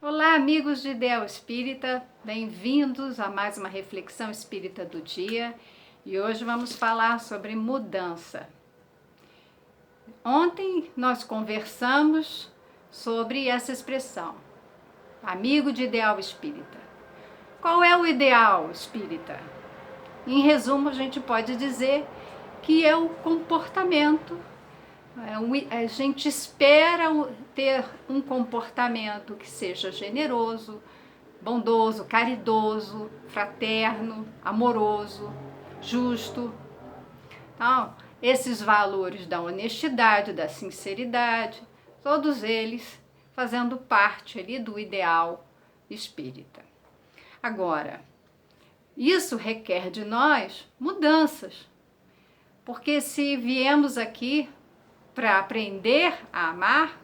Olá, amigos de Ideal Espírita, bem-vindos a mais uma reflexão espírita do dia e hoje vamos falar sobre mudança. Ontem nós conversamos sobre essa expressão, amigo de Ideal Espírita. Qual é o ideal espírita? Em resumo, a gente pode dizer que é o comportamento. A gente espera ter um comportamento que seja generoso, bondoso, caridoso, fraterno, amoroso, justo. Então, esses valores da honestidade, da sinceridade, todos eles fazendo parte ali do ideal espírita. Agora, isso requer de nós mudanças, porque se viemos aqui para aprender a amar,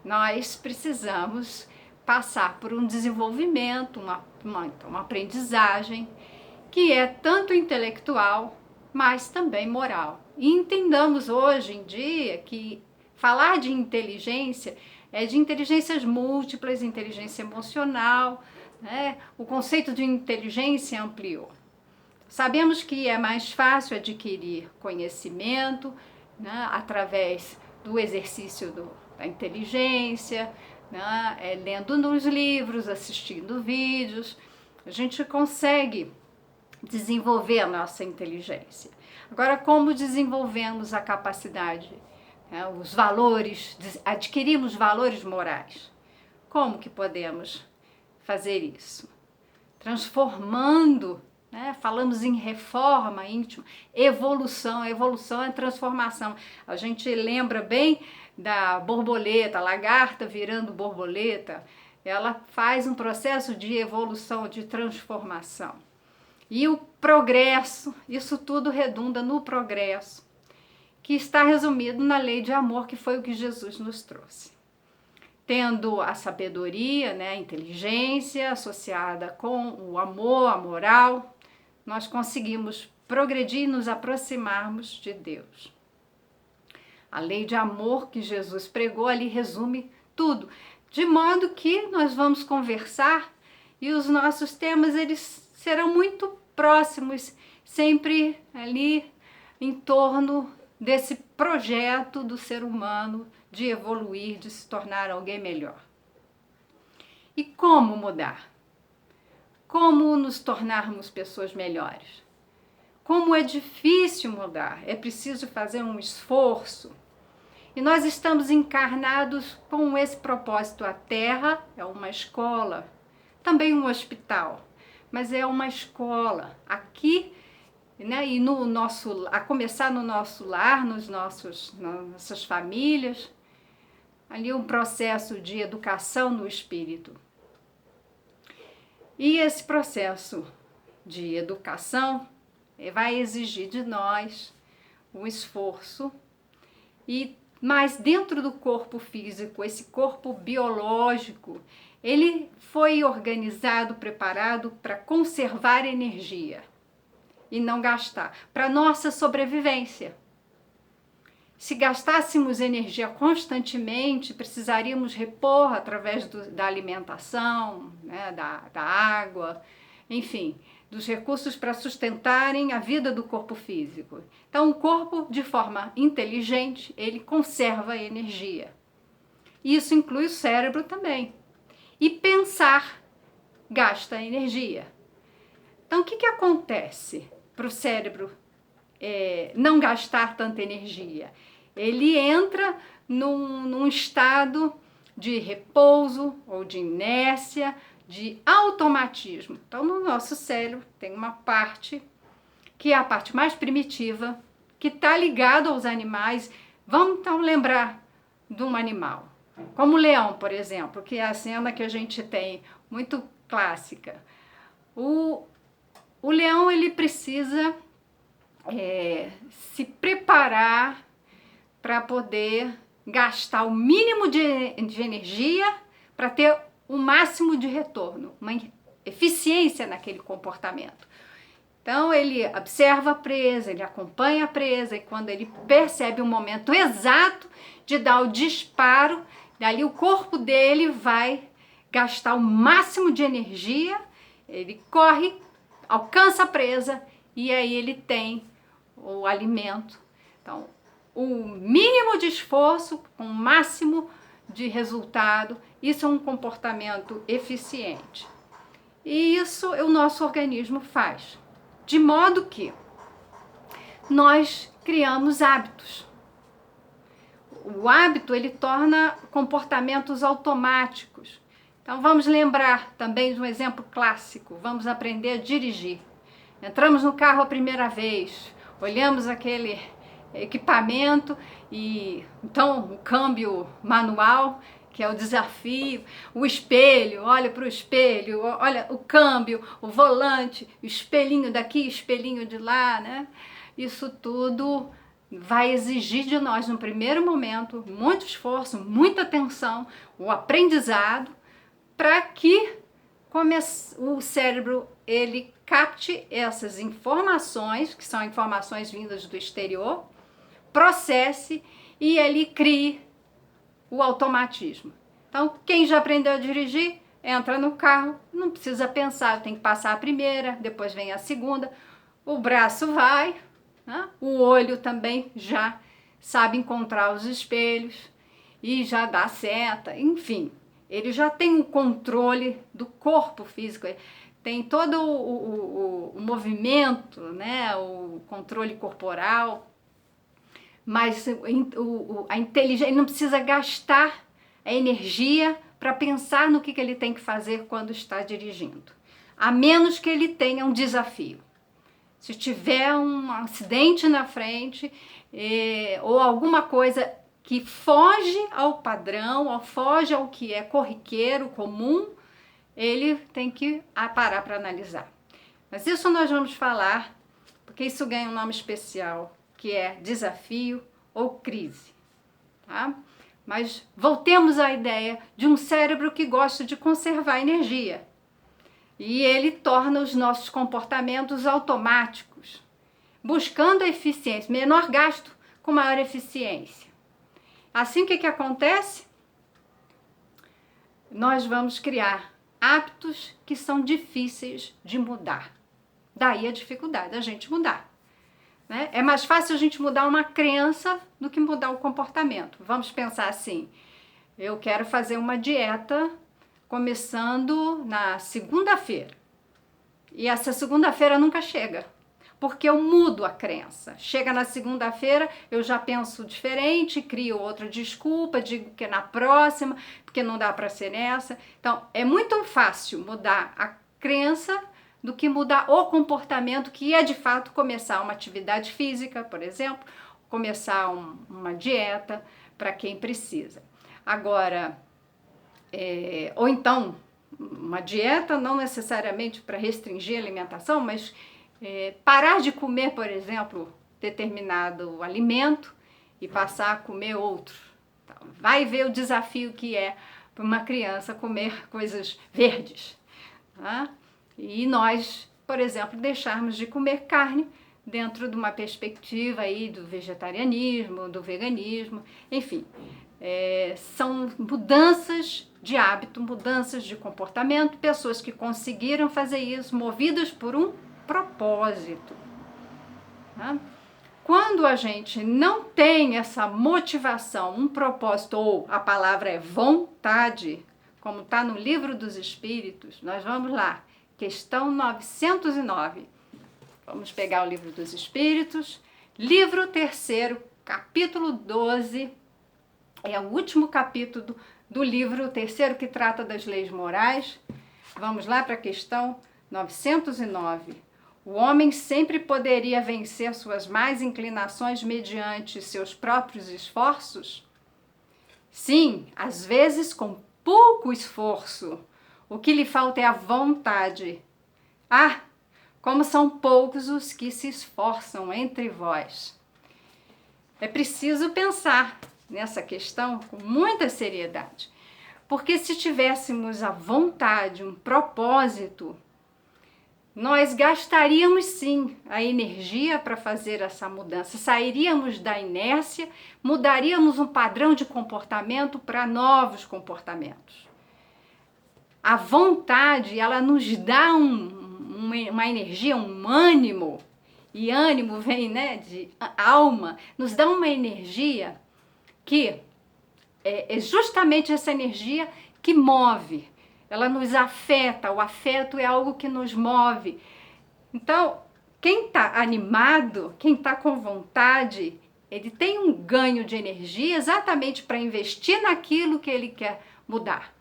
nós precisamos passar por um desenvolvimento, uma aprendizagem que é tanto intelectual, mas também moral. E entendamos hoje em dia que falar de inteligência é de inteligências múltiplas, inteligência emocional, né? O conceito de inteligência ampliou. Sabemos que é mais fácil adquirir conhecimento, né, através do exercício da inteligência, né, lendo nos livros, assistindo vídeos, a gente consegue desenvolver a nossa inteligência. Agora, como desenvolvemos a capacidade, né, os valores, adquirimos valores morais? Como que podemos fazer isso? Transformando. Falamos em reforma íntima, evolução. A evolução é transformação. A gente lembra bem da borboleta, a lagarta virando borboleta. Ela faz um processo de evolução, de transformação. E o progresso, isso tudo redunda no progresso, que está resumido na lei de amor, que foi o que Jesus nos trouxe. Tendo a sabedoria, né, a inteligência associada com o amor, a moral, nós conseguimos progredir e nos aproximarmos de Deus. A lei de amor que Jesus pregou ali resume tudo, de modo que nós vamos conversar e os nossos temas eles serão muito próximos, sempre ali em torno desse projeto do ser humano de evoluir, de se tornar alguém melhor. E como mudar? Como nos tornarmos pessoas melhores? Como é difícil mudar, é preciso fazer um esforço. E nós estamos encarnados com esse propósito. A Terra é uma escola, também um hospital, mas é uma escola. Aqui, né, e a começar no nosso lar, nas nossas famílias, ali um processo de educação no espírito. E esse processo de educação vai exigir de nós um esforço, mas dentro do corpo físico, esse corpo biológico, ele foi organizado, preparado para conservar energia e não gastar, para nossa sobrevivência. Se gastássemos energia constantemente, precisaríamos repor através da alimentação, né, da água, enfim, dos recursos para sustentarem a vida do corpo físico. Então, o corpo, de forma inteligente, ele conserva a energia. Isso inclui o cérebro também. E pensar gasta energia. Então, o que acontece para o cérebro não gastar tanta energia? Ele entra num estado de repouso ou de inércia, de automatismo. Então, no nosso cérebro tem uma parte que é a parte mais primitiva, que está ligada aos animais. Vamos então lembrar de um animal, como o leão, por exemplo, que é a cena que a gente tem muito clássica. O leão ele precisa se preparar para poder gastar o mínimo de energia para ter o máximo de retorno, uma eficiência naquele comportamento. Então ele observa a presa, ele acompanha a presa e quando ele percebe o momento exato de dar o disparo, Dali o corpo dele vai gastar o máximo de energia, ele corre, alcança a presa e aí ele tem o alimento. Então, o mínimo de esforço com o máximo de resultado, isso é um comportamento eficiente. E isso o nosso organismo faz. De modo que nós criamos hábitos. O hábito, ele torna comportamentos automáticos. Então, vamos lembrar também de um exemplo clássico. Vamos aprender a dirigir. Entramos no carro a primeira vez, olhamos aquele equipamento e então o câmbio manual, que é o desafio, o espelho, olha para o espelho, olha o câmbio, o volante, o espelhinho daqui, espelhinho de lá, né? Isso tudo vai exigir de nós, no primeiro momento, muito esforço, muita atenção, o aprendizado, para que o cérebro ele capte essas informações, que são informações vindas do exterior, processe e ele crie o automatismo. Então, quem já aprendeu a dirigir, entra no carro, não precisa pensar, tem que passar a primeira, depois vem a segunda, o braço vai, né? O olho também já sabe encontrar os espelhos e já dá seta, enfim, ele já tem o controle do corpo físico, tem todo o movimento, né? O controle corporal, mas a inteligência, ele não precisa gastar a energia para pensar no que ele tem que fazer quando está dirigindo, a menos que ele tenha um desafio. Se tiver um acidente na frente ou alguma coisa que foge ao padrão, ou foge ao que é corriqueiro, comum, ele tem que parar para analisar. Mas isso nós vamos falar, porque isso ganha um nome especial, que é desafio ou crise, tá? Mas voltemos à ideia de um cérebro que gosta de conservar energia. E ele torna os nossos comportamentos automáticos, buscando a eficiência, menor gasto com maior eficiência. Assim, o que acontece? Nós vamos criar hábitos que são difíceis de mudar. Daí a dificuldade da gente mudar. Né? É mais fácil a gente mudar uma crença do que mudar o comportamento. Vamos pensar assim, eu quero fazer uma dieta começando na segunda-feira. E essa segunda-feira nunca chega, porque eu mudo a crença. Chega na segunda-feira, eu já penso diferente, crio outra desculpa, digo que é na próxima, porque não dá para ser nessa. Então, é muito fácil mudar a crença do que mudar o comportamento, que é de fato começar uma atividade física, por exemplo, começar uma dieta para quem precisa. Agora, ou então, uma dieta não necessariamente para restringir a alimentação, mas parar de comer, por exemplo, determinado alimento e passar a comer outro. Então, vai ver o desafio que é para uma criança comer coisas verdes, tá? E nós, por exemplo, deixarmos de comer carne dentro de uma perspectiva aí do vegetarianismo, do veganismo, enfim, são mudanças de hábito, mudanças de comportamento, pessoas que conseguiram fazer isso movidas por um propósito. Tá? Quando a gente não tem essa motivação, um propósito, ou a palavra é vontade, como está no Livro dos Espíritos, nós vamos lá, questão 909. Vamos pegar o Livro dos Espíritos, livro 3º, capítulo 12, é o último capítulo do livro 3º que trata das leis morais. Vamos lá para a questão 909. O homem sempre poderia vencer suas más inclinações mediante seus próprios esforços? Sim, às vezes com pouco esforço. O que lhe falta é a vontade. Ah, como são poucos os que se esforçam entre vós. É preciso pensar nessa questão com muita seriedade, porque se tivéssemos a vontade, um propósito, nós gastaríamos sim a energia para fazer essa mudança, sairíamos da inércia, mudaríamos um padrão de comportamento para novos comportamentos. A vontade, ela nos dá uma energia, um ânimo, e ânimo vem, né, de alma, nos dá uma energia que é justamente essa energia que move, ela nos afeta, o afeto é algo que nos move. Então, quem está animado, quem está com vontade, ele tem um ganho de energia exatamente para investir naquilo que ele quer mudar.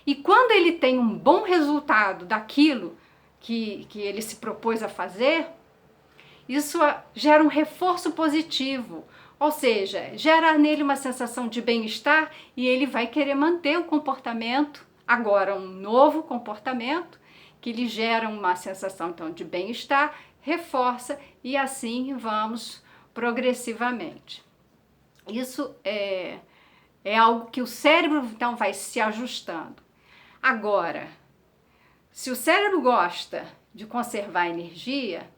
E quando ele tem um bom resultado daquilo que ele se propôs a fazer, isso gera um reforço positivo, ou seja, gera nele uma sensação de bem-estar e ele vai querer manter o comportamento, agora um novo comportamento, que lhe gera uma sensação então de bem-estar, reforça e assim vamos progressivamente. Isso é algo que o cérebro então vai se ajustando. Agora, se o cérebro gosta de conservar energia,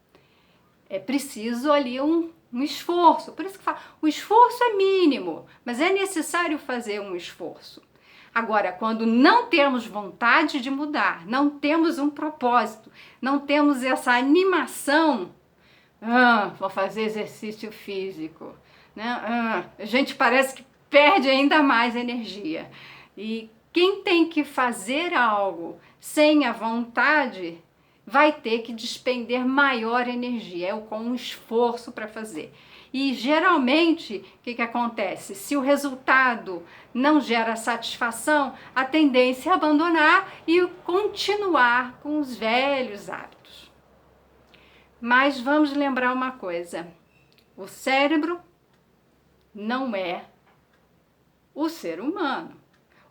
é preciso ali um esforço. Por isso que fala, o esforço é mínimo, mas é necessário fazer um esforço. Agora, quando não temos vontade de mudar, não temos um propósito, não temos essa animação, vou fazer exercício físico, né? A gente parece que perde ainda mais energia. E quem tem que fazer algo sem a vontade vai ter que despender maior energia, com um esforço para fazer. E geralmente, o que acontece? Se o resultado não gera satisfação, a tendência é abandonar e continuar com os velhos hábitos. Mas vamos lembrar uma coisa: o cérebro não é o ser humano.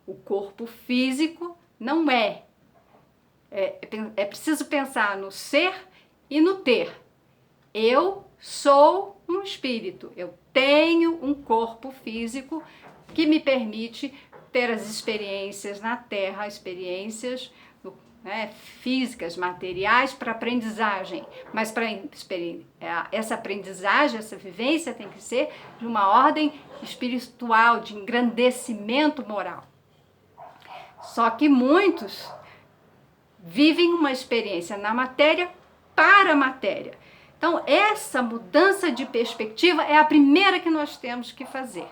O corpo físico não é. É preciso pensar no ser e no ter. Eu sou um espírito, eu tenho um corpo físico que me permite ter as experiências na Terra, experiências físicas, materiais para aprendizagem. Mas para essa aprendizagem, essa vivência tem que ser de uma ordem espiritual, de engrandecimento moral. Só que muitos vivem uma experiência na matéria para a matéria. Então, essa mudança de perspectiva é a primeira que nós temos que fazer.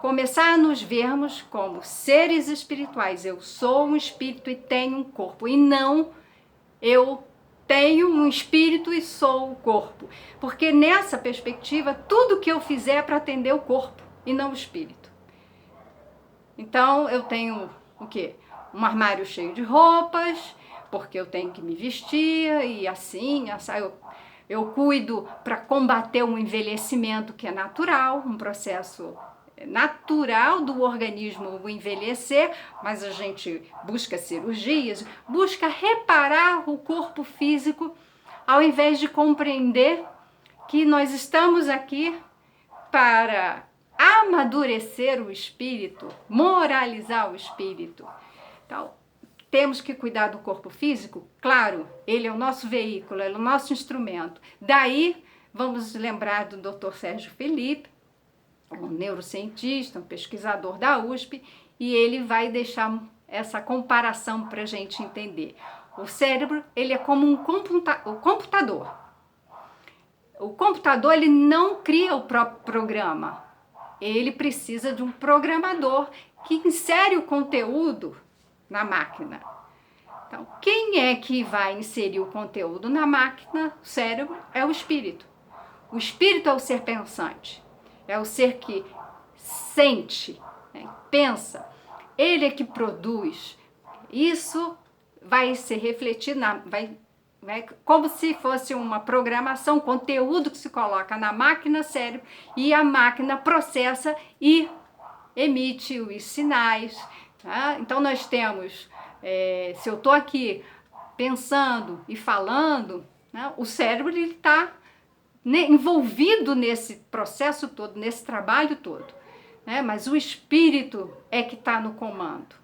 Começar a nos vermos como seres espirituais. Eu sou um espírito e tenho um corpo. E não, eu tenho um espírito e sou o corpo. Porque nessa perspectiva, tudo que eu fizer é para atender o corpo e não o espírito. Então, eu tenho o quê? Um armário cheio de roupas, porque eu tenho que me vestir e assim, eu cuido para combater um envelhecimento que é natural, um processo natural do organismo o envelhecer, mas a gente busca cirurgias, busca reparar o corpo físico, ao invés de compreender que nós estamos aqui para amadurecer o espírito, moralizar o espírito. Então, temos que cuidar do corpo físico? Claro, ele é o nosso veículo, ele é o nosso instrumento. Daí, vamos lembrar do Dr. Sérgio Felipe, um neurocientista, um pesquisador da USP, e ele vai deixar essa comparação para a gente entender. O cérebro, ele é como um computador. O computador, ele não cria o próprio programa. Ele precisa de um programador que insere o conteúdo na máquina. Então, quem é que vai inserir o conteúdo na máquina? O cérebro é o espírito. O espírito é o ser pensante. É o ser que sente, pensa. Ele é que produz. Isso vai se refletir como se fosse uma programação, conteúdo que se coloca na máquina cérebro e a máquina processa e emite os sinais. Tá? Então nós temos, se eu estou aqui pensando e falando, né, o cérebro está envolvido nesse processo todo, nesse trabalho todo, né? Mas o espírito é que está no comando.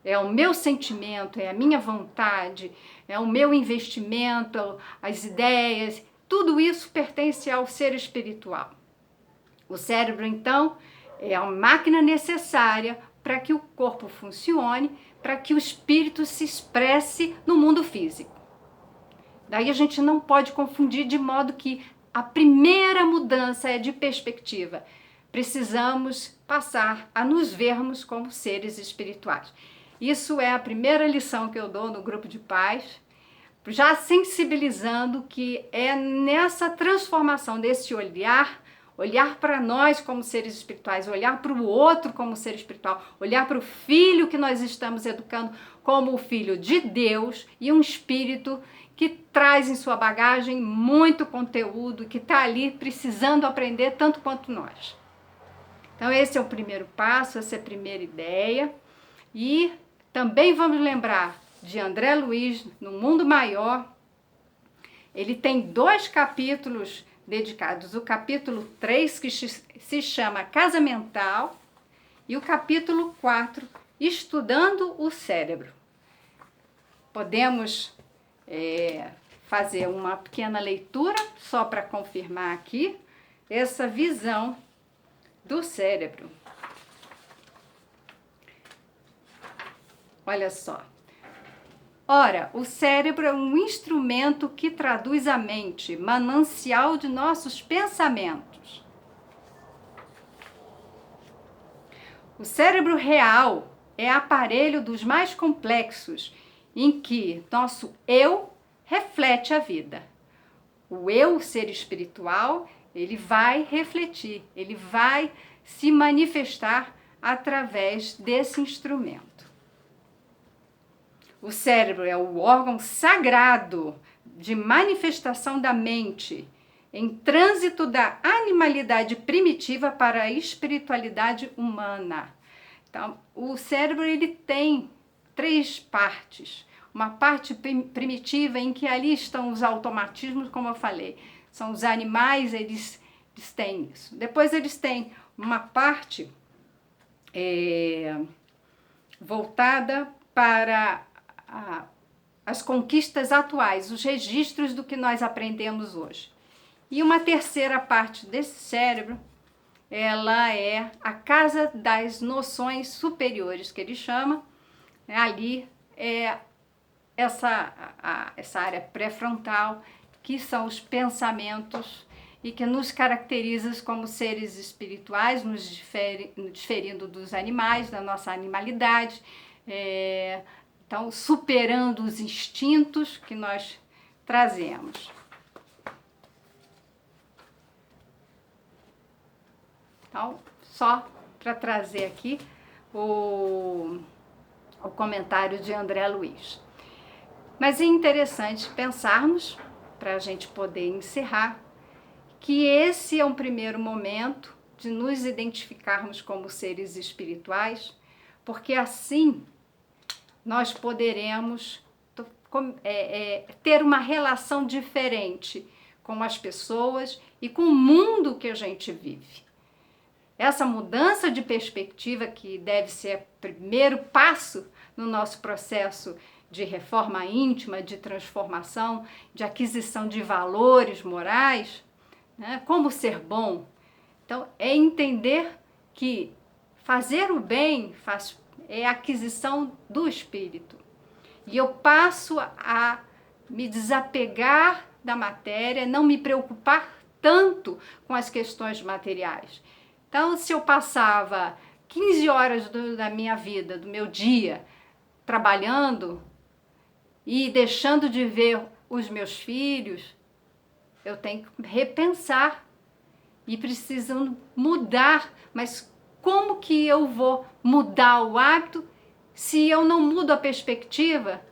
é o meu sentimento, é a minha vontade, é o meu investimento, as ideias, tudo isso pertence ao ser espiritual. O cérebro, então, é a máquina necessária para que o corpo funcione, para que o espírito se expresse no mundo físico. Daí a gente não pode confundir, de modo que a primeira mudança é de perspectiva. Precisamos passar a nos vermos como seres espirituais. Isso é a primeira lição que eu dou no grupo de pais, já sensibilizando que é nessa transformação desse olhar para nós como seres espirituais, olhar para o outro como ser espiritual, olhar para o filho que nós estamos educando como o filho de Deus e um espírito que traz em sua bagagem muito conteúdo, que está ali precisando aprender tanto quanto nós. Então esse é o primeiro passo, essa é a primeira ideia. E também vamos lembrar de André Luiz, no Mundo Maior. Ele tem 2 capítulos dedicados. O capítulo 3, que se chama Casa Mental, e o capítulo 4, Estudando o Cérebro. Podemos fazer uma pequena leitura, só para confirmar aqui, essa visão do cérebro. Olha só. Ora, o cérebro é um instrumento que traduz a mente, manancial de nossos pensamentos. O cérebro real é aparelho dos mais complexos, em que nosso eu reflete a vida. O eu, ser espiritual, ele vai refletir, ele vai se manifestar através desse instrumento. O cérebro é o órgão sagrado de manifestação da mente, em trânsito da animalidade primitiva para a espiritualidade humana. Então, o cérebro ele tem 3 partes. Uma parte primitiva em que ali estão os automatismos, como eu falei. São os animais, eles têm isso. Depois eles têm uma parte voltada para as conquistas atuais, os registros do que nós aprendemos hoje. E uma terceira parte desse cérebro, ela é a casa das noções superiores, que ele chama. Ali é essa área pré-frontal, que são os pensamentos e que nos caracteriza como seres espirituais, nos diferindo dos animais, da nossa animalidade, então superando os instintos que nós trazemos. Então, só para trazer aqui o comentário de André Luiz. Mas é interessante pensarmos, para a gente poder encerrar, que esse é um primeiro momento de nos identificarmos como seres espirituais, porque assim nós poderemos ter uma relação diferente com as pessoas e com o mundo que a gente vive. Essa mudança de perspectiva, que deve ser o primeiro passo no nosso processo de reforma íntima, de transformação, de aquisição de valores morais, né? Como ser bom. Então, é entender que fazer o bem é a aquisição do espírito. E eu passo a me desapegar da matéria, não me preocupar tanto com as questões materiais. Então, se eu passava 15 horas da minha vida, do meu dia, trabalhando e deixando de ver os meus filhos, eu tenho que repensar e preciso mudar. Mas como que eu vou mudar o hábito se eu não mudo a perspectiva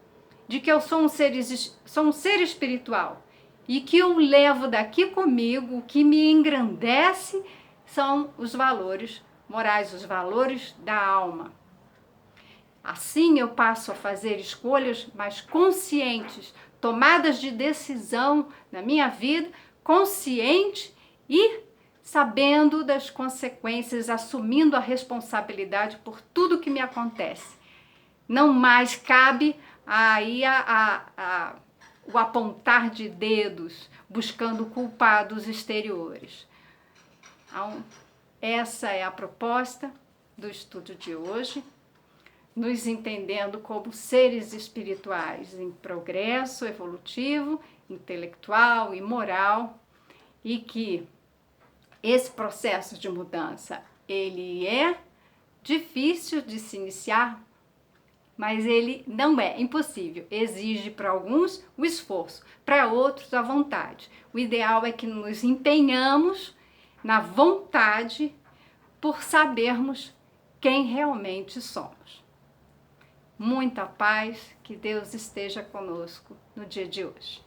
de que eu sou um ser espiritual e que eu levo daqui comigo, o que me engrandece são os valores morais, os valores da alma. Assim eu passo a fazer escolhas mais conscientes, tomadas de decisão na minha vida, consciente e sabendo das consequências, assumindo a responsabilidade por tudo que me acontece. Não mais cabe aí o apontar de dedos, buscando culpados exteriores. Então, essa é a proposta do estudo de hoje, nos entendendo como seres espirituais em progresso evolutivo, intelectual e moral, e que esse processo de mudança, ele é difícil de se iniciar, mas ele não é impossível. Exige para alguns o esforço, para outros a vontade. O ideal é que nos empenhamos na vontade por sabermos quem realmente somos. Muita paz, que Deus esteja conosco no dia de hoje.